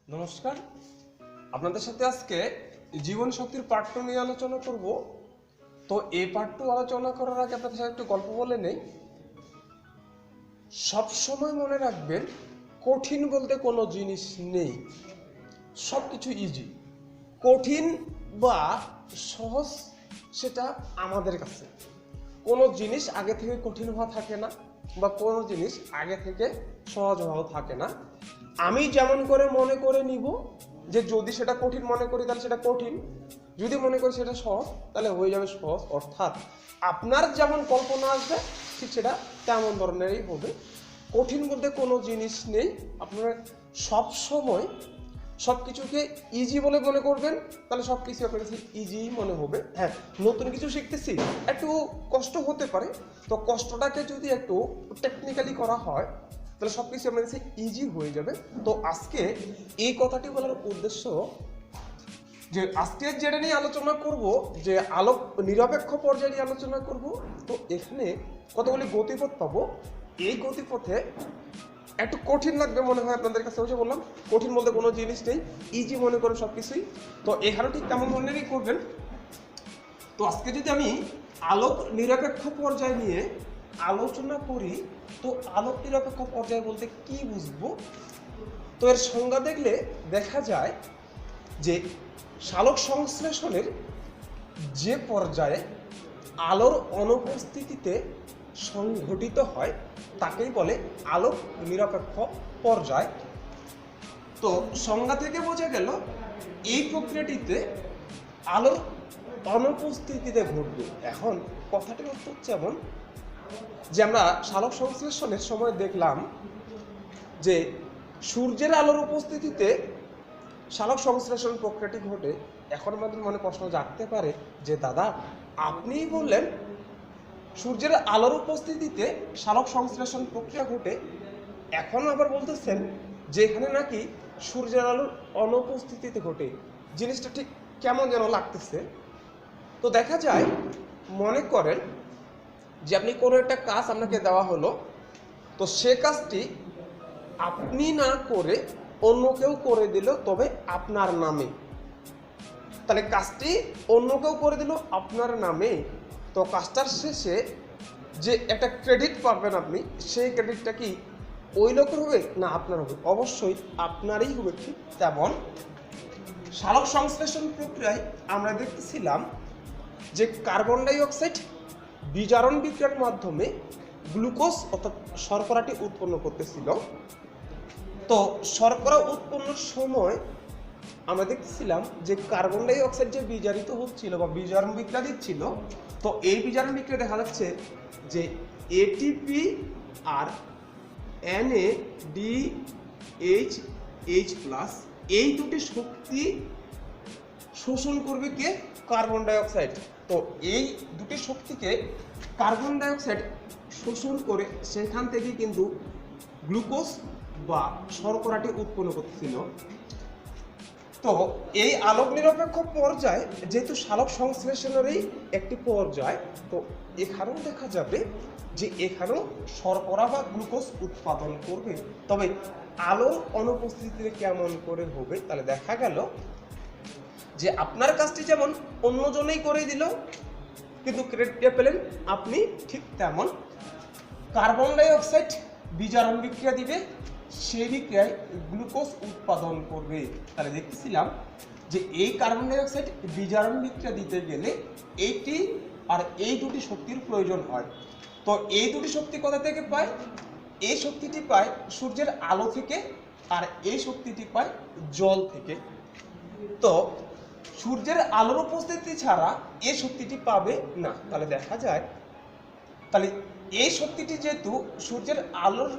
নমস্কার, আপনাদের সাথে আজকে জীবন শক্তির পার্ট 2 নিয়ে আলোচনা করব। তো এই পার্ট 2 আলোচনা করার আগে আপনাদের সাথে একটু গল্প বলে নেই। সব সময় মনে রাখবেন, কঠিন বলতে কোনো জিনিস নেই, সব কিছু ইজি। কঠিন বা সহজ সেটা আমাদের কাছে। কোনো জিনিস আগে থেকে কঠিন হওয়া থাকে না, বা কোনো জিনিস আগে থেকে সহজ হওয়া থাকে না। আমি যেমন করে মনে করে নিব যে যদি সেটা কঠিন মনে করি তাহলে সেটা কঠিন, যদি মনে করি সেটা সহজ তাহলে হয়ে যাবে সহজ। অর্থাৎ আপনার যেমন কল্পনা আসবে ঠিক সেটা তেমন ধরনেরই হবে। কঠিন বলতে কোনো জিনিস নেই। আপনারা সব সময় সব কিছুকে ইজি বলে মনে করবেন, তাহলে সব কিছু আপনার কাছে ইজি মনে হবে। হ্যাঁ, নতুন কিছু শিখতেছি, একটু কষ্ট হতে পারে, তো কষ্টটাকে যদি একটু টেকনিক্যালি করা হয় তাহলে সব কিছু আপনার কাছে ইজি হয়ে যাবে। তো আজকে এই কথাটি বলার উদ্দেশ্য যে আজকে যেটা নিয়ে আলোচনা করব, যে আলোক নিরপেক্ষ পর্যায়ে নিয়ে আলোচনা করব। তো এখানে কতগুলি গতিপথ পাবো। এই গতিপথে একটু কঠিন লাগবে মনে হয় আপনাদের কাছে, ওই যে বললাম কঠিন বলতে কোনো জিনিস নেই, ইজি মনে করেন সব কিছুই। তো এখানেও ঠিক তেমন ধরনেরই করবেন। তো আজকে যদি আমি আলোক নিরপেক্ষ পর্যায় নিয়ে আলোচনা করি, তো আলোক নিরপেক্ষ পর্যায় বলতে কি বুঝবো? তো এর সংজ্ঞা দেখলে দেখা যায় যে সালোক সংশ্লেষণের যে পর্যায়ে আলোর অনুপস্থিতিতে সংঘটিত হয় তাকেই বলে আলোক নিরপেক্ষ পর্যায়। তো সংজ্ঞা থেকে বোঝা গেল এই প্রক্রিয়াটিতে আলোর অনুপস্থিতিতে ঘটবে। এখন কথাটির অর্থ হচ্ছে এমন যে আমরা সালোক সংশ্লেষণের সময় দেখলাম যে সূর্যের আলোর উপস্থিতিতে সালোক সংশ্লেষণ প্রক্রিয়াটি ঘটে। এখন আমাদের মনে প্রশ্ন জাগতে পারে যে দাদা, আপনিই বললেন সূর্যের আলোর উপস্থিতিতে সালোক সংশ্লেষণ প্রক্রিয়া ঘটে, এখন আবার বলতেছেন যে এখানে নাকি সূর্যের আলোর অনুপস্থিতিতে ঘটে। জিনিসটা ঠিক কেমন যেন লাগতেছে। তো দেখা যায়, মনে করেন যে আপনি কোনো একটা কাজ আপনাকে দেওয়া হলো, তো সে কাজটি আপনি না করে অন্য কেউ করে দিল, তবে আপনার নামে। তাহলে কাজটি অন্য কেউ করে দিল আপনার নামে, তো কাজটার শেষে যে একটা ক্রেডিট পাবেন আপনি, সেই ক্রেডিটটা কি ওই লোকের হবে না আপনার হবে? অবশ্যই আপনারই হবে। ঠিক তেমন সালোক সংশ্লেষণ প্রক্রিয়ায় আমরা দেখতেছিলাম যে কার্বন ডাই অক্সাইড বিজারণ বিক্রিয়ার মাধ্যমে গ্লুকোজ অর্থাৎ শর্করাটি উৎপন্ন করতেছিল। তো শর্করা উৎপন্নের সময় আমরা দেখতেছিলাম যে কার্বন ডাই অক্সাইড যে বিজারিত হচ্ছিল বা বিজারণ বিক্রিয়া দিচ্ছিল, তো এই বিজারণ বিক্রিয়া দেখা যাচ্ছে যে এটিপি আর NADH+ এই দুটি শক্তি শোষণ করবে কে? Carbon die oxide. তো এই দুটি শক্তিকে কার্বন ডাই অক্সাইড শোষণ করে সেখান থেকে কিন্তু গ্লুকোজ বা শর্করাটি উৎপন্ন করতেছিল। তো এই আলোক নিরপেক্ষ পর্যায় যেহেতু সালোক সংশ্লেষণেরই একটি পর্যায়, তো এখানেও দেখা যাবে যে এখানেও শর্করা বা গ্লুকোজ উৎপাদন করবে। তবে আলোর অনুপস্থিতিতে কেমন করে হবে? তাহলে দেখা গেল যে আপনার কাজটি যেমন অন্যজনেই করে দিল কিন্তু ক্রেডিটটা পেলেন আপনি, ঠিক তেমন কার্বন ডাই অক্সাইড বিজারণ বিক্রিয়া দিবে, সেই বিক্রিয়ায় গ্লুকোজ উৎপাদন করবে। তাহলে দেখতেছিলাম যে এই কার্বন ডাই অক্সাইড বিজারণ বিক্রিয়া দিতে গেলে এইটি আর এই দুটি শক্তির প্রয়োজন হয়। তো এই দুটি শক্তি কোথা থেকে পায়? এই শক্তিটি পায় সূর্যের আলো থেকে, আর এই শক্তিটি পায় জল থেকে। তো সূর্যের আলোর উপস্থিতি ছাড়া এই শক্তিটি পাবে না। তাহলে দেখা যায়, তাহলে এই শক্তিটি যেহেতু সূর্যের আলোর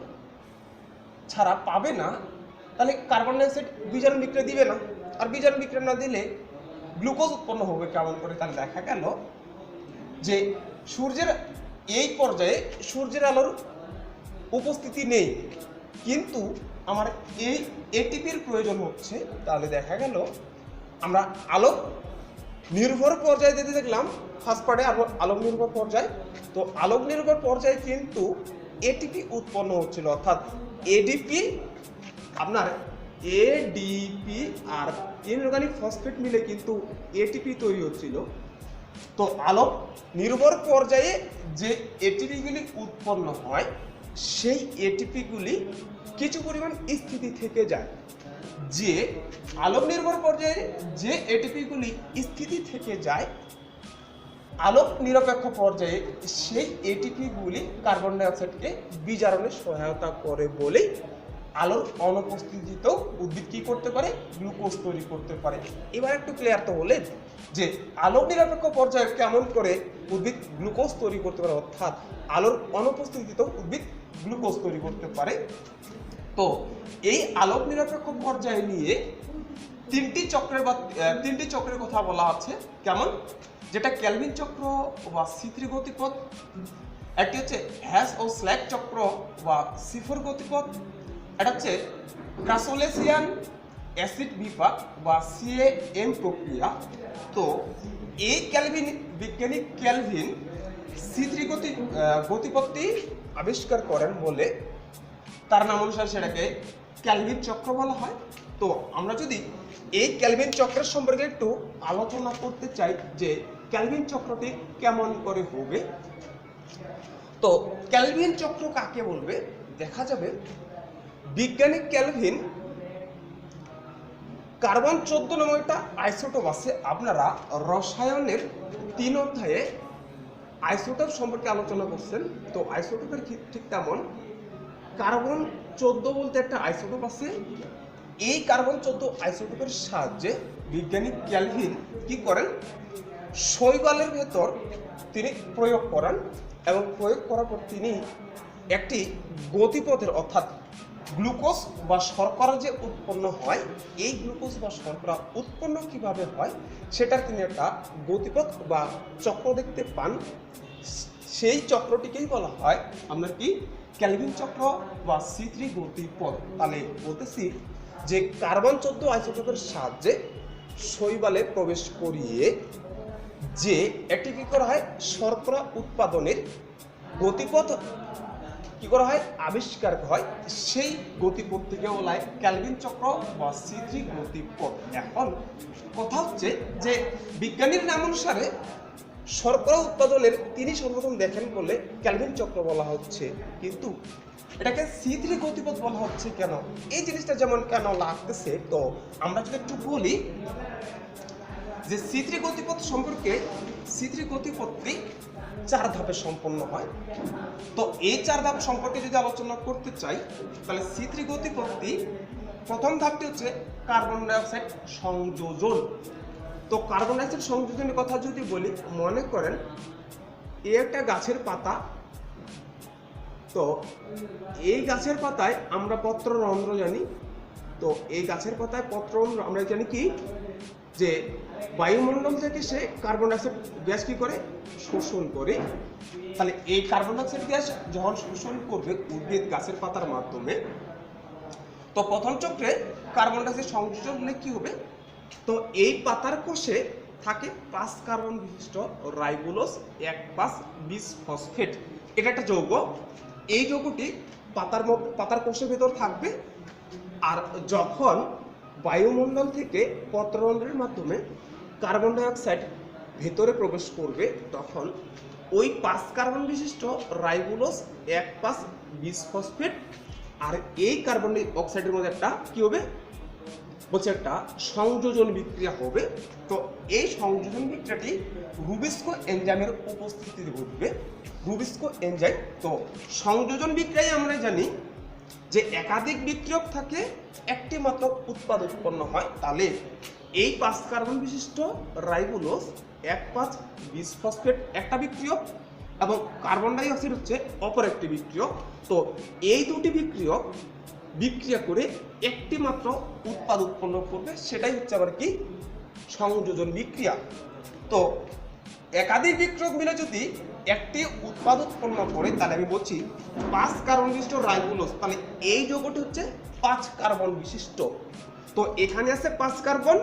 ছাড়া পাবে না, তাহলে কার্বন ডাই অক্সাইড বিজারণ বিক্রিয়া দিবে না, আর বিজারণ বিক্রিয়া না দিলে গ্লুকোজ উৎপন্ন হবে কেমন করে? তাহলে দেখা গেল যে সূর্যের এই পর্যায়ে সূর্যের আলোর উপস্থিতি নেই, কিন্তু আমার এই এটিপির প্রয়োজন হচ্ছে। তাহলে দেখা গেল আমরা আলোক নির্ভর পর্যায়ে দিতে দেখলাম ফার্স্ট পার্টে আলোক নির্ভর পর্যায়। তো আলোক নির্ভর পর্যায়ে কিন্তু এটিপি উৎপন্ন হচ্ছিল, অর্থাৎ এডিপি আপনার এডিপি আর ইনঅর্গানিক ফসফেট মিলে কিন্তু এটিপি তৈরি হচ্ছিল। তো আলোক নির্ভর পর্যায়ে যে এটিপিগুলি উৎপন্ন হয় সেই এটিপিগুলি কিছু পরিমাণ স্থিতি থেকে যায়। যে আলোক নির্ভর পর্যায়ে যে এটিপিগুলি স্থিতি থেকে যায় আলোক নিরপেক্ষ পর্যায়ে সেই এটিপিগুলি কার্বন ডাইঅক্সাইডকে বিজারণে সহায়তা করে বলেই আলোর অনুপস্থিতিতেও উদ্ভিদ কি করতে পারে, গ্লুকোজ তৈরি করতে পারে। এবার একটু ক্লিয়ার তো হলেন যে আলোক নিরপেক্ষ পর্যায়ে কেমন করে উদ্ভিদ গ্লুকোজ তৈরি করতে পারে, অর্থাৎ আলোর অনুপস্থিতিতেও উদ্ভিদ গ্লুকোজ তৈরি করতে পারে। তো এই আলোক নিরপেক্ষ পর্যায়ে নিয়ে তিনটি চক্রের কথা বলা আছে। কেমন? যেটা ক্যালভিন চক্র বা C3 গতিপথ, একটি হচ্ছে হ্যাশ ও স্ল্যাক চক্র বা C4 গতিপথ, এটা হচ্ছে ক্রাসোলেসিয়ান অ্যাসিড বিপাক বা CAM প্রক্রিয়া। তো এই বিজ্ঞানী ক্যালভিন C3 গতিপথটি আবিষ্কার করেন বলে তার নাম অনুসারে সেটাকে ক্যালভিন চক্র বলা হয়। তো আমরা যদি এই ক্যালভিন চক্রের সম্পর্কে একটু আলোচনা করতে চাই যে ক্যালভিন চক্রটি কেমন করে হবে। তো ক্যালভিন চক্র কাকে বলবে দেখা যাবে বিজ্ঞানী ক্যালভিন কার্বন 14 নামক একটা আইসোটোপ আছে। আপনারা রসায়নের 3 অধ্যায়ে আইসোটোপ সম্পর্কে আলোচনা করছেন। তো আইসোটোপের ঠিক তেমন কার্বন 14 বলতে একটা আইসোটোপ আছে। এই কার্বন 14 আইসোটোপের সাহায্যে বিজ্ঞানী ক্যালভিন কি করেন, শৈবালের ভেতর তিনি প্রয়োগ করেন এবং প্রয়োগ করার পর তিনি একটি গতিপথের অর্থাৎ গ্লুকোজ বা শর্করা যে উৎপন্ন হয়, এই গ্লুকোজ বা শর্করা উৎপন্ন কিভাবে হয় সেটার তিনি একটা গতিপথ বা চক্র দেখতে পান। সেই চক্রটিকেই বলা হয় আমরা কি ক্যালভিন চক্র বা C3 গতিপথ। তাহলে বলতেছি যে কার্বন 14 আইসোটোপের সাহায্যে শৈবালে প্রবেশ করিয়ে যে একটি কি করা হয় শর্করা উৎপাদনের গতিপথ কি করা হয় আবিষ্কার হয়, সেই গতিপথটিকে বলা হয় ক্যালভিন চক্র বা C3 গতিপথ। এখন কথা হচ্ছে যে বিজ্ঞানীর নাম অনুসারে শর্করা উৎপাদনের তিনি সর্বপ্রথম দেখেন বলে ক্যালভিন চক্র বলা হচ্ছে, কিন্তু এটাকে C3 গতিপথ বলা হচ্ছে কেন, এই জিনিসটা যেমন কেন লাগতেছে। তো আমরা যদি একটু বলি যে C3 গতিপথ সম্পর্কে, C3 গতিপথটি 4 ধাপে সম্পন্ন হয়। তো এই 4 ধাপ সম্পর্কে যদি আলোচনা করতে চাই তাহলে C3 গতিপথটি প্রথম ধাপটি হচ্ছে কার্বন ডাইঅক্সাইড সংযোজন। তো কার্বন ডাইঅক্সাইড সংযোজনের কথা যদি বলি, মনে করেন এই একটা গাছের পাতা। তো এই গাছের পাতায় আমরা পত্ররন্ধ্র জানি। তো এই গাছের পাতায় পত্ররন্ধ্র আমরা জানি কি যে বায়ুমণ্ডল থেকে সে কার্বন ডাইঅক্সাইড গ্যাস কি করে শোষণ করে। তাহলে এই কার্বন ডাইঅক্সাইড গ্যাস যখন শোষণ করবে উদ্ভিদ গাছের পাতার মাধ্যমে, তো প্রথম চক্রে কার্বন ডাইঅক্সাইড সংযোজন হলে কি হবে, তো এই পাতার কোষে থাকে 5 কার্বন বিশিষ্ট রাইবোলোজ 1,5-বিসফসফেট। এটা একটা যৌগ। এই যৌগটি পাতার কোষের ভেতর থাকবে। আর যখন বায়ুমণ্ডল থেকে পত্ররন্ধ্রের মাধ্যমে কার্বন ডাইঅক্সাইড ভেতরে প্রবেশ করবে তখন ওই 5 কার্বন বিশিষ্ট রাইবোলোজ 1,5-বিসফসফেট আর এই কার্বন ডাই অক্সাইডের মধ্যে একটা কি হবে বলছে একটা সংযোজন বিক্রিয়া হবে। তো এই সংযোজন বিক্রিয়াটি রুবিস্কো এনজাইমের উপস্থিতিতে ঘটবে। Rubisco enzyme. তো সংযোজন বিক্রিয়ায় আমরা জানি যে একাধিক বিক্রিয়ক থাকে, একটি মাত্র উৎপাদ উৎপন্ন হয়। তাহলে এই 5 কার্বন বিশিষ্ট রাইবোলোজ 1,5-বিসফসফেট একটা বিক্রিয়ক এবং কার্বন ডাই অক্সাইড হচ্ছে অপর একটি বিক্রিয়ক। তো এই দুটি বিক্রিয়ক বিক্রিয়া করে একটি মাত্র উৎপাদ উৎপন্ন করবে, সেটাই হচ্ছে আবার কি সংযোজন বিক্রিয়া। তো একাধিক বিক্রিয়ক মিলে যদি একটি উৎপাদ উৎপন্ন করে তাহলে আমি বলছি 5 কার্বন বিশিষ্ট রাইবোলোজ। তাহলে এই যৌগটি হচ্ছে 5 কার্বন বিশিষ্ট। তো এখানে আছে 5 কার্বন,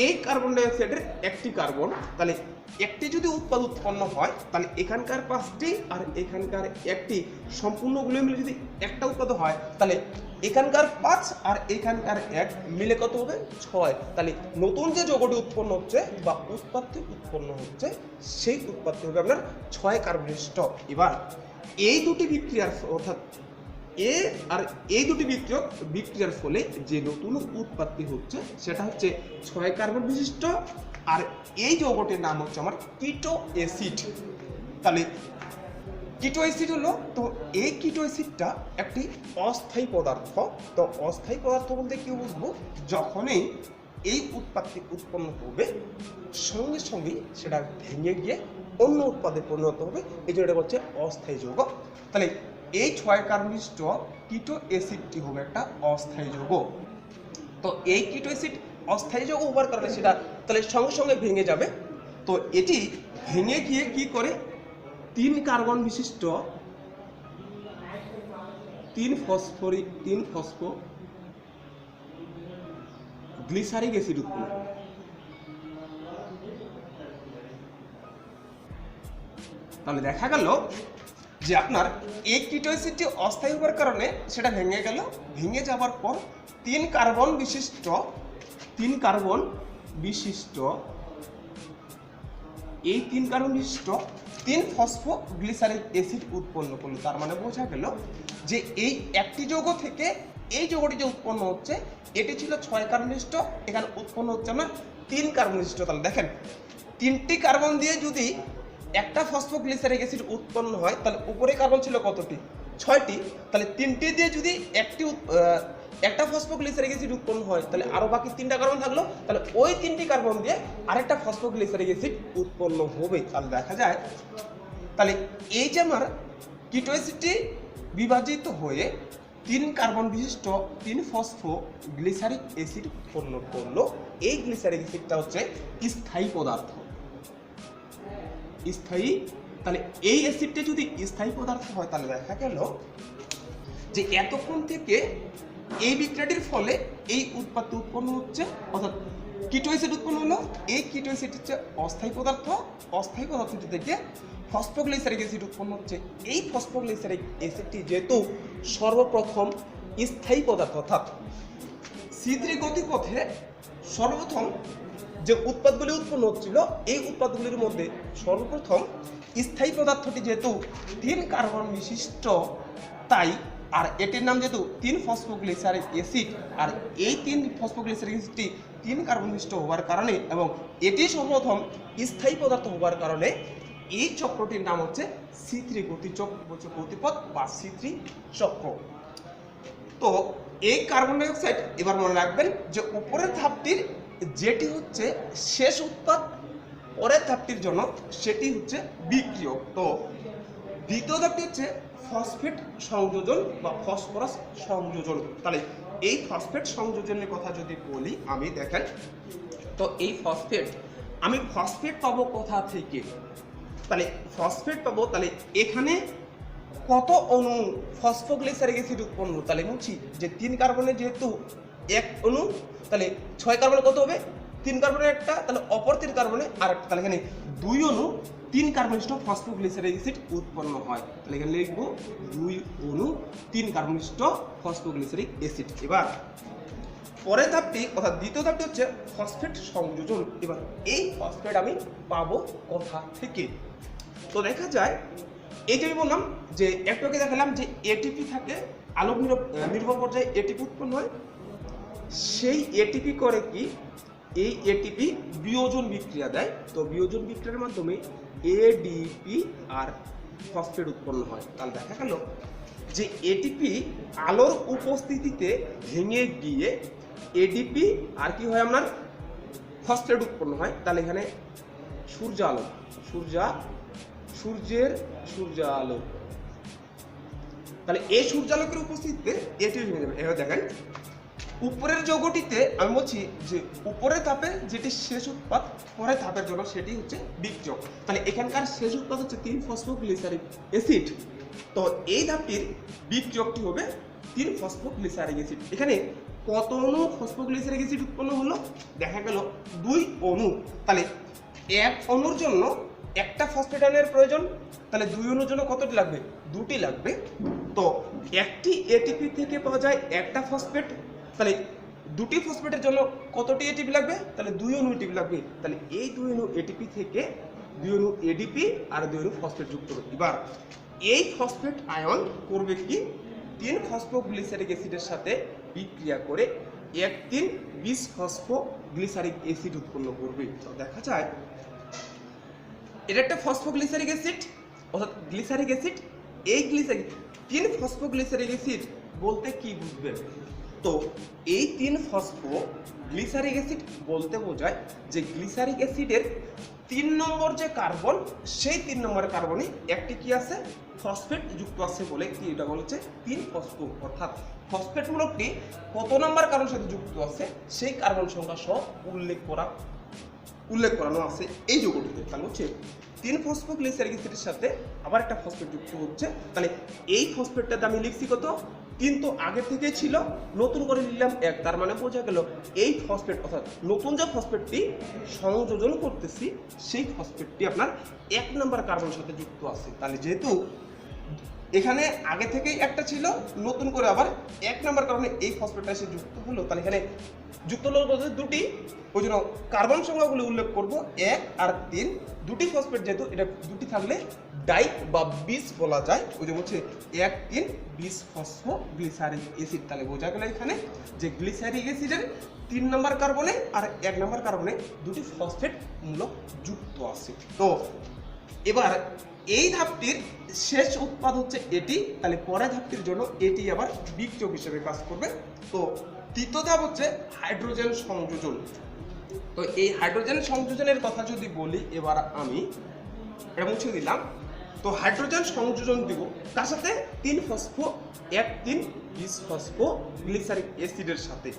এই কার্বন ডাই অক্সাইডের একটি কার্বন, তাহলে একটি যদি উৎপাদ উৎপন্ন হয় তাহলে এখানকার 5টি আর এখানকার একটি সম্পূর্ণগুলো মিলে যদি একটা উৎপাদ হয় তাহলে এখানকার 5 আর এখানকার 1 মিলে কত হবে 6। তাহলে নতুন যে যৌগটি উৎপন্ন হচ্ছে বা উৎপাদটি উৎপন্ন হচ্ছে সেই উৎপাদটি হবে আপনার 6 কার্বন বিশিষ্ট। এবার এই দুটি বিক্রিয়ার অর্থাৎ এ আর এই দুটি বিক্রিয়ার ফলে যে নতুন উৎপত্তি হচ্ছে সেটা হচ্ছে 6 কার্বন বিশিষ্ট, আর এই যৌগটির নাম হচ্ছে আমার কিটো অ্যাসিড। তাহলে কিটো অ্যাসিড হলো, তো এই কিটো অ্যাসিডটা একটি অস্থায়ী পদার্থ। তো অস্থায়ী পদার্থ বলতে কি বুঝবো, যখনই এই উৎপত্তি উৎপন্ন হবে সঙ্গে সঙ্গে সেটা ভেঙে গিয়ে অন্য উৎপাদে পরিণত হবে, এই জন্য এটা হচ্ছে অস্থায়ী যৌগ। তাহলে এই 6 কার্বন বিশিষ্ট কিটো অ্যাসিডটি হবে একটা অস্থায়ী যৌগ। তো এই কিটো অ্যাসিড অস্থায়ী যৌগ হওয়ার কারণে সেটা তাহলে সঙ্গে সঙ্গে ভেঙে যাবে। তো এটি ভেঙে গিয়ে কি করে 3 কার্বন বিশিষ্ট 3 ফসফো গ্লিসারিক অ্যাসিড উৎপন্ন করে। তাহলে দেখা গেল যে আপনার এই কিটো অ্যাসিডটি অস্থায়ী হওয়ার কারণে সেটা ভেঙে গেল, ভেঙে যাওয়ার পর 3 কার্বন বিশিষ্ট 3 কার্বন বিশিষ্ট 3 ফসফোগ্লিসারিক অ্যাসিড উৎপন্ন করলো। তার মানে বোঝা গেল যে এই একটি যৌগ থেকে এই যৌগটি যে উৎপন্ন হচ্ছে এটি ছিল 6 কার্বন বিশিষ্ট, এখানে উৎপন্ন হচ্ছে না 3 কার্বন বিশিষ্ট। তাহলে দেখেন 3টি কার্বন দিয়ে যদি একটা ফসফোগ্লিসারিক অ্যাসিড উৎপন্ন হয় তাহলে উপরে কার্বন ছিল কতটি 6টি, তাহলে 3টি দিয়ে যদি একটা ফসফোগ্লিসারিক অ্যাসিড উৎপন্ন হয় তাহলে আরো বাকি 3টা কার্বন থাকলো, তাহলে ওই 3টি কার্বন দিয়ে আরেকটা ফসফোগ্লিসারিক অ্যাসিড উৎপন্ন হবে। তাহলে দেখা যায় তাহলে এই যে আমার কিটো অ্যাসিডটি বিভাজিত হয়ে 3 কার্বন বিশিষ্ট 3 ফসফোগ্লিসারিক অ্যাসিড উৎপন্ন করলো। এই গ্লিসারিক অ্যাসিডটা হচ্ছে স্থায়ী পদার্থ, স্থায়ী। তাহলে এই অ্যাসিডটা যদি স্থায়ী পদার্থ হয় তাহলে দেখা গেল যে এতক্ষণ থেকে এই বিক্রিয়াটির ফলে এই উৎপাদটি উৎপন্ন হচ্ছে, অর্থাৎ কিটো অ্যাসিড উৎপন্ন হলো। এই কিটো অ্যাসিড হচ্ছে অস্থায়ী পদার্থ, অস্থায়ী পদার্থটি থেকে ফসফোগ্লিসারিক অ্যাসিড উৎপন্ন হচ্ছে। এই ফসফোগ্লিসারিক অ্যাসিডটি যেহেতু সর্বপ্রথম স্থায়ী পদার্থ, অর্থাৎ C3 গতিপথে সর্বপ্রথম যে উৎপাদগুলি উৎপন্ন হচ্ছিল এই উৎপাদগুলির মধ্যে সর্বপ্রথম স্থায়ী পদার্থটি যেহেতু 3 কার্বন বিশিষ্ট, তাই আর এটির নাম যেহেতু 3 ফসফোগ্লিসারিক অ্যাসিড, আর এই 3 ফসফোগ্লিসারিক অ্যাসিডটি 3 কার্বন বিশিষ্ট হওয়ার কারণে এবং এটি সর্বপ্রথম স্থায়ী পদার্থ হওয়ার কারণে এই চক্রটির নাম হচ্ছে C3 গতিপথ বা C3 চক্র। তো এই কার্বন ডাই অক্সাইড এবার মনে রাখবেন যে উপরের ধাপটির যেটি হচ্ছে শেষ উৎপাদ, পরের ধাপটির জন্য সেটি হচ্ছে বিক্রিয়ক। তো দ্বিতীয় ধাপটি হচ্ছে ফসফেট সংযোজন বা ফসফরাস সংযোজন। তাহলে এই ফসফেট সংযোজনের কথা যদি বলি আমি, দেখেন তো এই আমি ফসফেট পাবো কোথা থেকে, তাহলে ফসফেট পাবো, তাহলে এখানে কত অণু ফসফোগ্লিসারিক অ্যাসিড উৎপন্ন, তাহলে বলছি যে 3 কার্বনের যেহেতু 1 অণু, তাহলে 6 কার্বনে কত হবে 3 কার্বনের একটা, তাহলে অপর 3 কার্বনে আরেকটা, তাহলে এখানে 2 অণু 3 কার্বন বিশিষ্ট ফসফোগ্লিসারিক অ্যাসিড উৎপন্ন হয়। তাহলে এখানে লিখবো 2 অণু 3 কার্বন বিশিষ্ট ফসফোগ্লিসারিক অ্যাসিড। এবার পরের ধাপটি অর্থাৎ দ্বিতীয় ধাপটি হচ্ছে ফসফেট সংযোজন। এবার এই ফসফেট আমি পাবো কোথা থেকে, তো দেখা যায় এই যে আমি বললাম যে একটু আগে দেখালাম যে এটিপি থাকে, আলোক নির্ভর পর্যায়ে এটিপি উৎপন্ন হয়। সেই এটিপি করে কি, এই এটিপি বিয়োজন বিক্রিয়া দেয়। তো বিয়োজন বিক্রিয়ার মাধ্যমে এডিপি আর ফসফেট উৎপন্ন হয়। তাহলে দেখা গেল যে এটিপি আলোর উপস্থিতিতে ভেঙে গিয়ে এডিপি আর কি হয় আপনার ফসফেট উৎপন্ন হয়। তাহলে এখানে সূর্যালো, তাহলে এই সূর্যালোকের উপস্থিতিতে এটি ভেঙে যাবে। এবার দেখেন উপরের যৌগটিতে আমি বলছি যে উপরের ধাপে যেটি শেষ উৎপাদ, পরের ধাপের জন্য সেটি হচ্ছে বিক্রিয়ক। তাহলে এখানকার শেষ উৎপাদ হচ্ছে 3 ফসফোগ্লিসারিক অ্যাসিড, তো এই ধাপটির বিক্রিয়কটি হবে 3 ফসফোগ্লিসারিক অ্যাসিড। এখানে কত অণু ফসফোগ্লিসারিক অ্যাসিড উৎপন্ন হলো, দেখা গেল 2 অণু। তাহলে এক অণুর জন্য একটা ফসফেট আয়নের প্রয়োজন, তাহলে 2 অণুর জন্য কতটি লাগবে? 2টি লাগবে। তো একটি এটিপি থেকে পাওয়া যায় একটা ফসফেট, তাহলে 2টি ফসফেটের জন্য কতটি এটিপি লাগবে? তাহলে 2 অণু এটিপি লাগবে। তাহলে এই 2 অণু এটিপি থেকে 2 অণু এডিপি আর 2 অণু ফসফেট যুক্ত হবে। এবার এই ফসফেট আয়ন করবে কি? 3 ফসফোগ্লিসারিক অ্যাসিডের সাথে বিক্রিয়া করে 1,3 বিশ ফসফোগ্লিসারিক অ্যাসিড উৎপন্ন করবে। তো দেখা যায় এটা একটা ফসফোগ্লিসারিক অ্যাসিড, অর্থাৎ গ্লিসারিক অ্যাসিড। এই গ্লিসারিক 3 ফসফোগ্লিসারিক অ্যাসিড বলতে কি বুঝবেন? তো এই 3 ফসফোগ্লিসারিক অ্যাসিড বলতে বোঝায় যে গ্লিসারিক অ্যাসিডের 3 নম্বর যে কার্বন, সেই 3 নম্বরের কার্বনে একটি কি আছে? ফসফেট যুক্ত আছে বলে কি এটা বলছে 3 ফসফো। অর্থাৎ ফসফেট মূলকটি কত নম্বর কার্বনের সাথে যুক্ত আছে সেই কার্বন সংখ্যা সহ উল্লেখ করানো আছে এই যৌগটিতে। তাহলে হচ্ছে 3 ফসফোগ্লিসারিক অ্যাসিডের সাথে আবার একটা ফসফেট যুক্ত হচ্ছে। তাহলে এই ফসফেটটাতে আমি লিখছি কত? 3 তো আগে থেকেই ছিল, নতুন করে নিলাম 1। তার মানে বোঝা গেল এই ফসফেট, অর্থাৎ নতুন যে ফসফেটটি সংযোজন করতেছি সেই ফসফেটটি আপনার 1 নম্বর কার্বনের সাথে যুক্ত আছে। তাহলে যেহেতু এখানে আগে থেকেই একটা ছিল, নতুন করে আবার 1 নম্বর কারণে এই ফসফেটটা এসে যুক্ত হলো। তাহলে এখানে যুক্ত হলো বলতে 2টি, ওই জন্য কার্বন সংখ্যাগুলো উল্লেখ করব 1 আর 3। 2টি ফসফেট যেহেতু এটা 2টি থাকলে ডাই বা বিশ বলা যায়, ওই জন্য হচ্ছে 1,3 বিশ ফসফোগ্লিসারিক অ্যাসিড। তাহলে বোঝা গেল এখানে যে গ্লিসারিক অ্যাসিডের 3 নম্বর কার্বনে আর 1 নম্বর কার্বনে 2টি ফসফেট মূলক যুক্ত আছে। তো এবার এই ধাপটির শেষ উৎপাদ হচ্ছে এটি, তাহলে পরের ধাপটির জন্য এটি আবার বিক্রিয়ক হিসেবে কাজ করবে। তো তৃতীয় ধাপ হচ্ছে হাইড্রোজেন সংযোজন। তো এই হাইড্রোজেন সংযোজনের কথা যদি বলি, এবার আমি এটা মুছে দিলাম। তো হাইড্রোজেন সংযোজন দিব তার সাথে 3 ফসফো 1,3 বিশ ফসফোগ্লিসারিক অ্যাসিডের সাথে।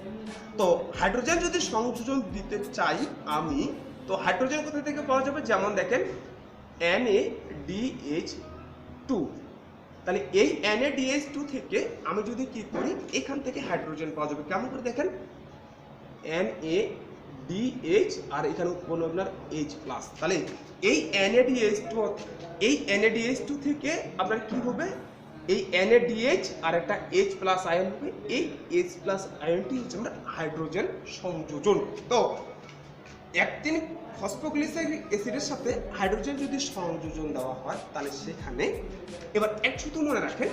তো হাইড্রোজেন যদি সংযোজন দিতে চাই আমি, তো হাইড্রোজেন কোথা থেকে পাওয়া যাবে? যেমন দেখেন NaDH2। তাহলে এই NaDH2 থেকে আমি যদি কি করি, এখান থেকে হাইড্রোজেন পাওয়া যাবে। কেমন করে দেখেন, NaDH আর এখানে উৎপন্ন আপনার H+। তাহলে এই NaDH2 থেকে আপনার কি হবে? এই NaDH আর একটা H+ আয়ন হবে। এই H+ আয়নটি হচ্ছে আমরা হাইড্রোজেন সংযোজন। তো 1,3 ফসফোগ্লিসারিক অ্যাসিডের সাথে হাইড্রোজেন যদি সংযোজন দেওয়া হয়, তাহলে সেখানে এবার এক সূত্র মনে রাখেন,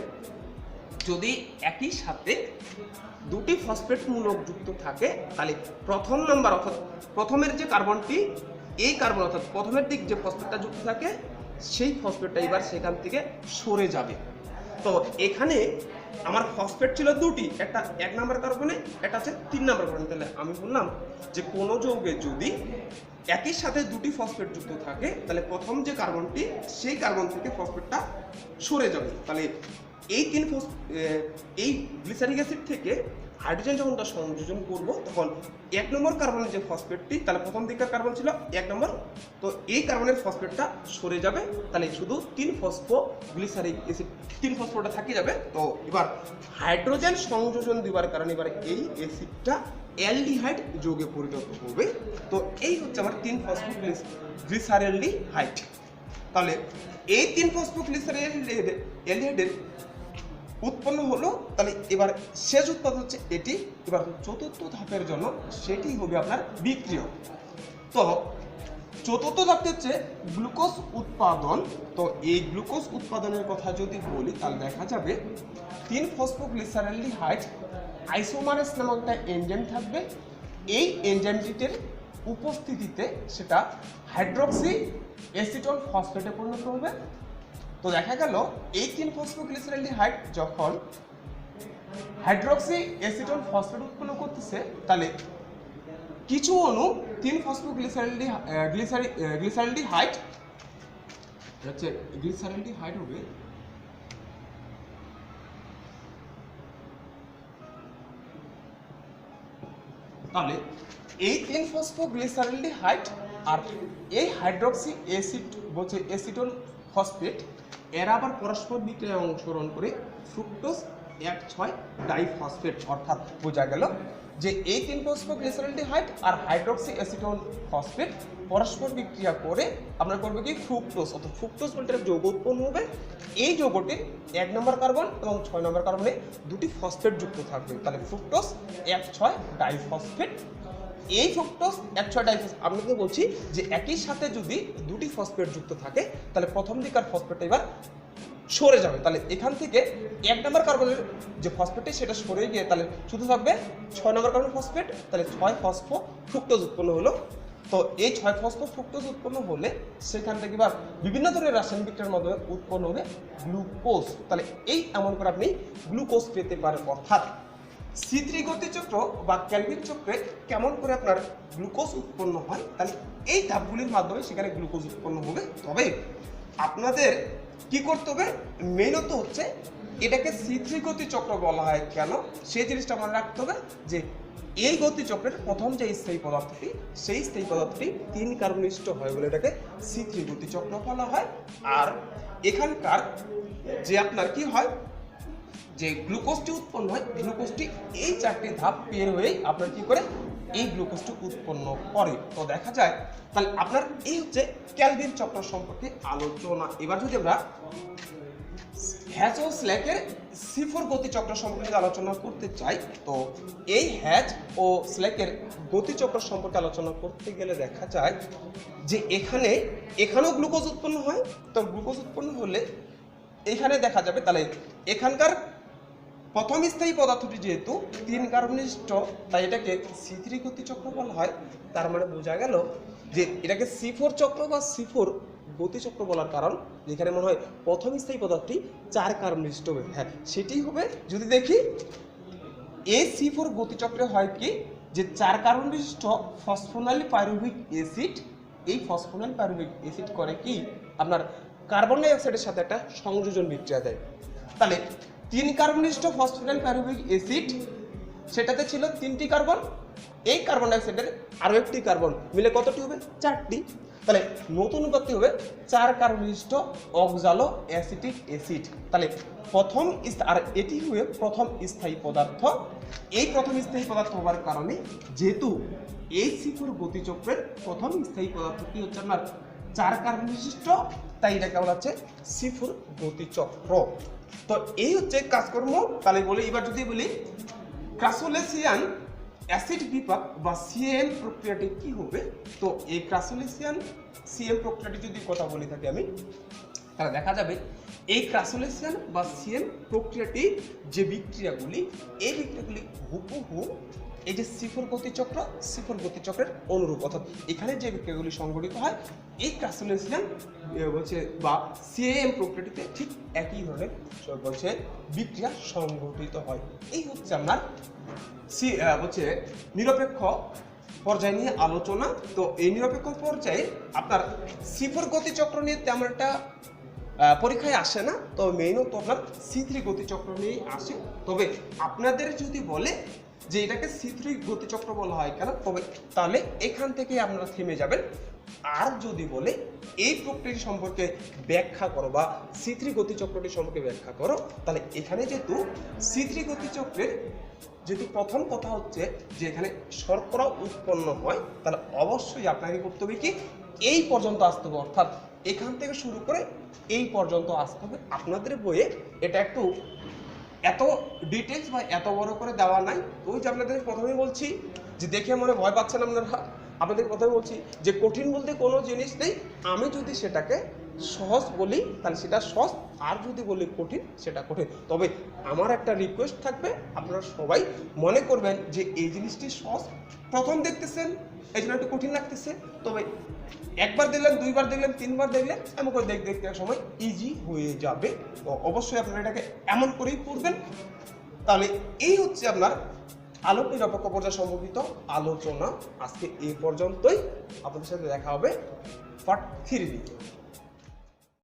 যদি একই সাথে 2টি ফসফেট মূলক যুক্ত থাকে, তাহলে প্রথম নাম্বার অর্থাৎ প্রথমের যে কার্বনটি, এই কার্বন অর্থাৎ প্রথমের দিক যে ফসফেটটা যুক্ত থাকে সেই ফসফেটটা এবার সেখান থেকে সরে যাবে। তো এখানে আমার ফসফেট ছিল 2টি, একটা 1 নম্বর কার্বনে, একটা আছে 3 নম্বর কার্বনে। তাহলে আমি বললাম যে কোনো যৌগে যদি একই সাথে 2টি ফসফেট যুক্ত থাকে, তাহলে প্রথম যে কার্বনটি সেই কার্বন থেকে ফসফেটটা সরে যাবে। তাহলে এই গ্লিসারিক অ্যাসিড থেকে হাইড্রোজেন যখন তার সংযোজন করব, তখন 1 নম্বর কার্বনের যে ফসফেটটি, তাহলে প্রথম দিকের কার্বন ছিল 1 নম্বর, তো এই কার্বনের ফসফেটটা সরে যাবে। তাহলে শুধু 3 ফসফোগ্লিসারিক অ্যাসিড 3 ফসফোটা থাকি যাবে। তো এবার হাইড্রোজেন সংযোজন দিবার কারণে এবার এই অ্যাসিডটা অ্যালডিহাইড যৌগে পরিণত হবে। তো এই হচ্ছে আমার 3 ফসফোগ্লিসারলডিহাইড। তাহলে এই 3 ফসফোগ্লিসারলডিহাইডের উৎপন্ন হলো। তাহলে এবার শেষ উৎপাদ হচ্ছে এটি। এবার চতুর্থ ধাপের জন্য সেটি হবে আপনার বিক্রিয়ক। তো চতুর্থ ধাপটি হচ্ছে গ্লুকোজ উৎপাদন। তো এই গ্লুকোজ উৎপাদনের কথা যদি বলি, তাহলে দেখা যাবে 3 ফসফোগ্লিসারলডিহাইড আইসোমারেস নামক একটা এনজাইম থাকবে। এই এনজাইমটির উপস্থিতিতে সেটা হাইড্রক্সি অ্যাসিটন ফসফেটে পরিণত হবে। তো দেখা গেল এই 3 ফসফোগ্লিসারলডিহাইড যখন হাইড্রক্সি অ্যাসিটন ফসফেট উৎপন্ন করতেছে, তাহলে কিছু অণু 3 ফসফোগ্লিসারলডিহাইড হচ্ছে গ্লিসারলডিহাইড হবে। তাহলে এই 3 ফসফোগ্লিসারলডিহাইড আর এই হাইড্রক্সি অ্যাসিড বলছে অ্যাসিটন ফসফেট, এরা আবার পরস্পর বিক্রিয়ায় অংশগ্রহণ করে ফ্রুক্টোজ 1,6 ডাইফসফেট, অর্থাৎ বোঝা গেল যে এই 3-ফসফোগ্লিসারলডিহাইড আর হাইড্রক্সি অ্যাসিটোন ফসফেট পরস্পর বিক্রিয়া করে আমরা করবো কি ফ্রুক্টোজ, অর্থাৎ ফ্রুক্টোজ বলতে একটা যৌগ উৎপন্ন হবে। এই যৌগটির 1 নম্বর কার্বন এবং 6 নম্বর কার্বনে দুটি ফসফেট যুক্ত থাকবে, তাহলে ফ্রুক্টোজ 1,6 ডাইফসফেট। এই ফ্রুক্টোজ 1,6 ডাইফসফেট আমি তো বলছি যে একই সাথে যদি দুটি ফসফেট যুক্ত থাকে তাহলে প্রথম দিকের ফসফেট এবার সরে যাবে, তাহলে এখান থেকে 1 নম্বর কার্বনের যে ফসফেটটি সেটা সরে গিয়ে তাহলে শুধু থাকবে 6 নম্বর কার্বন ফসফেট, তাহলে 6 ফসফো ফ্রুক্টোজ উৎপন্ন হলো। তো এই 6 ফসফো ফ্রুক্টোজ উৎপন্ন হলে সেখান থেকে এবার বিভিন্ন ধরনের রাসায়নিক বিক্রিয়ার মাধ্যমে উৎপন্ন হবে গ্লুকোজ, তাহলে এই এমন করে আপনি গ্লুকোজ পেতে পারেন। অর্থাৎ C3 গতিচক্র বা ক্যালভিন চক্রে কেমন করে আপনার গ্লুকোজ উৎপন্ন হয়, তাহলে এই ধাপগুলির মাধ্যমে সেখানে গ্লুকোজ উৎপন্ন হবে। তবে আপনাদের কি করতে হবে, মেইনত হচ্ছে এটাকে C3 গতিচক্র বলা হয় কেন সেই জিনিসটা মনে রাখতে হবে যে এই গতিচক্রের প্রথম যে স্থায়ী পদার্থটি সেই স্থায়ী পদার্থটি 3 কার্বনিষ্ট হয় বলে এটাকে C3 গতিচক্র বলা হয়। আর এখানকার যে আপনার কি হয় যে গ্লুকোজটি উৎপন্ন হয়, গ্লুকোজটি এই 4টি ধাপ পের হয়েই আপনার কি করে এই গ্লুকোজটি উৎপন্ন করে। তো দেখা যায় তাহলে আপনার এই হচ্ছে ক্যালভিন চক্র সম্পর্কে আলোচনা। এবার যদি আমরা হ্যাজ ও স্ল্যাকের C4 গতিচক্র সম্পর্কে আলোচনা করতে চাই, তো এই হ্যাজ ও স্ল্যাকের গতিচক্র সম্পর্কে আলোচনা করতে গেলে দেখা যায় যে এখানেও গ্লুকোজ উৎপন্ন হয়। তো গ্লুকোজ উৎপন্ন হলে এখানে দেখা যাবে তাহলে এখানকার প্রথম স্থায়ী পদার্থটি যেহেতু 3 কার্বনিষ্ট তাই এটাকে C3 গতিচক্র বলা হয়। তার মানে বোঝা গেল যে এটাকে C4 চক্র বা C4 গতিচক্র বলার কারণ যেখানে মনে হয় প্রথম স্থায়ী পদার্থটি 4 কার্বনিষ্ট হবে। হ্যাঁ সেটি হবে যদি দেখি এই C4 গতিচক্রে হয় কি যে 4 কার্বন বিশিষ্ট ফসফোনাইল পাইরুভিক অ্যাসিড, এই ফসফোনাইল পাইরুভিক অ্যাসিড করে কি আপনার কার্বন ডাই অক্সাইডের সাথে একটা সংযোজন বিক্রিয়া দেয়। তাহলে 3 কার্বনিষ্ট ফসফোনাইল পাইরুভিক অ্যাসিড সেটাতে ছিল 3টি কার্বন, এই কার্বন ডাই অক্সাইডের আরো একটি কার্বন মিলে কতটি হবে 4টি, তাহলে নতুন উৎপত্তি হবে 4 কার্বনিষ্ট অক্সালো অ্যাসিটিক অ্যাসিড। তাহলে প্রথম আর এটি হয়ে প্রথম স্থায়ী পদার্থ। এই প্রথম স্থায়ী পদার্থ হওয়ার কারণে যেহেতু এই C4 গতিচক্রের প্রথম স্থায়ী পদার্থটি হচ্ছে আপনার 4 কার্বন বিশিষ্ট তাই এটাকে বলা হচ্ছে C4 গতিচক্র। তো এই হচ্ছে কাজকর্ম। তাহলে বলি এবার যদি বলি ক্রাসোলেসিয়ান অ্যাসিড বিপাক বা CAM প্রক্রিয়াটি কি হবে, তো এই ক্রাসোলেসিয়ান CAM প্রক্রিয়াটি যদি কথা বলি থাকি আমি তাহলে দেখা যাবে এই ক্রাসোলেসিয়ান বা CAM প্রক্রিয়াটি যে বিক্রিয়াগুলি এই বিক্রিয়াগুলি হুবহু এই যে C4 গতিচক্রের অনুরূপ, অর্থাৎ এখানে যে বিক্রিয়াগুলি সংঘটিত হয় এই ক্রাসোলেসিয়ান বলছে বা CAM প্রক্রিয়াটিতে ঠিক একই ধরনের বলছে বিক্রিয়া সংঘটিত হয়। এই হচ্ছে আপনার বলছে নিরপেক্ষ পর্যায় নিয়ে আলোচনা। তো এই নিরপেক্ষ পর্যায়ে আপনার C4 গতিচক্র নিয়ে তেমন একটা পরীক্ষায় আসে না, তো মেইনত আপনার C3 গতিচক্র নিয়েই আসে। তবে আপনাদের যদি বলে যে এটাকে C3 গতিচক্র বলা হয় কেন, তবে তাহলে এখান থেকে আপনারা থেমে যাবেন। আর যদি বলে এই প্রক্রিয়াটি সম্পর্কে ব্যাখ্যা করো বা C3 গতিচক্রটি সম্পর্কে ব্যাখ্যা করো, তাহলে এখানে যেহেতু C3 গতিচক্রের যেহেতু প্রথম কথা হচ্ছে যে এখানে শর্করা উৎপন্ন হয়, তাহলে অবশ্যই আপনাকে করতে হবে কি এই পর্যন্ত আসতে হবে, অর্থাৎ এখান থেকে শুরু করে এই পর্যন্ত আসতে হবে। আপনাদের বইয়ে এটা একটু এত ডিটেলস বা এত বড় করে দেওয়া নাই। ওই যে আপনাদের প্রথমেই বলছি যে দেখে মনে ভয় পাচ্ছেন আপনারা, আপনাদের প্রথমে বলছি যে কঠিন বলতে কোনো জিনিস নেই, আমি যদি সেটাকে সহজ বলি তাহলে সেটা সহজ, আর যদি বলি কঠিন সেটা কঠিন। তবে আমার একটা রিকোয়েস্ট থাকবে, আপনারা সবাই মনে করবেন যে এই জিনিসটি সহজ, প্রথম দেখতেছেন এই জন্য একটু কঠিন লাগতেছে, তবে একবার দেখলেন, দুইবার দেখলেন, তিনবার দেখলেন, এমন করে দেখতে দেখতে এক সময় ইজি হয়ে যাবে। তো অবশ্যই আপনারা এটাকে এমন করেই পড়বেন। তাহলে এই হচ্ছে আপনার আলোক নিরপেক্ষ পর্যায় সম্পর্কিত আলোচনা। আজকে এই পর্যন্তই, আপনাদের সাথে দেখা হবে পার্ট 3 দিয়ে।